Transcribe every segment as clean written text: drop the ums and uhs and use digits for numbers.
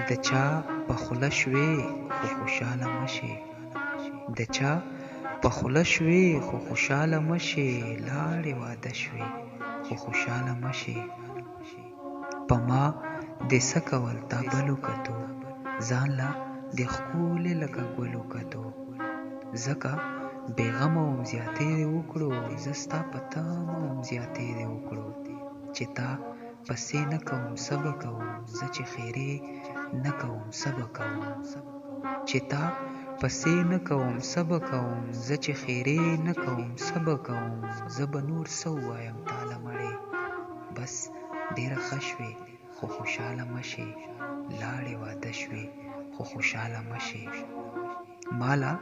د چا په خوله شوې خو خوشاله مشې، د چا په خوله شوې خو خوشاله مشې، لاړې واده شوې خو خوشاله مشې. په ما دې څه کول تا بلو کتو، ځان لا دې ښکلې لکه ګلو کتو. ځکه بېغمه وم زیاتې دې وکړو، زه ستا په تمه وم زیاتې دې وکړو. چې تا پسې نه کوم څه به کوم، زه چې خیرې نه کوم څه به کوم. چې تا پسې نه کوم څه به کوم، زه چې خیرې نه کوم څه به کوم. زه به نور څه ووایم تاله مړې، بس ډېره ښه شوې خو خوشاله مشې، لاړې واده شوې خو خوشاله مشې. ماله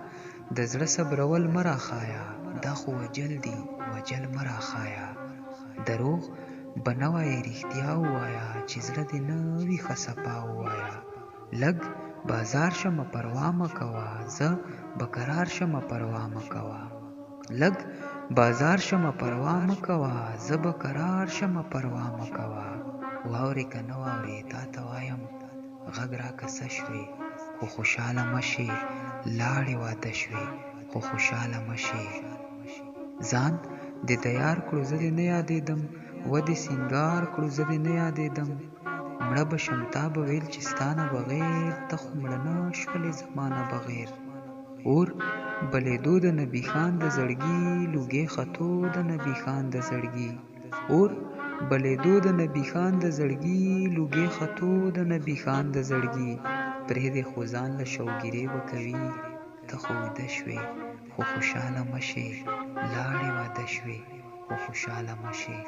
د زړه صبرول مه راښایه، دا خو وجل دي وجل مه راښایه. دروغ به نه وایې رښتیا ووایه، چې زړه دې نه وي ښه صفا ووایه. لږ بازار شمه پروا مه کوه، زه به کرار شمه پروا مه کوه. لږ بازار شمه پروا مه کوه، زه به کرار شمه پروا مه کوه. واورې که نه واورې تا ته وایم، غږ راکه څه شوې خو خوشاله مشې، لاړې واده شوې خو خوشاله مشې. ځان دې د یار کړو زه دې نه یادېدم، ودې سینګار کړو زه دې نه یادېدم. مړه به شم تا به ویل چې ستا نه بغیر، ته خو مړه نه شولې زما نه بغیر. اور بلېدو د نبي خان د زړګي، لوګې ختو د نبي خان د زړګي. اور بلېدو د نبي خان د زړګي، لوګې ختو د نبي خان د زړګي. پرېږدې خو ځان له شوګیرې به کوي، ته خو ویده شوې خو خوشاله مشې، لاړې واده شوې خو خوشاله مشې.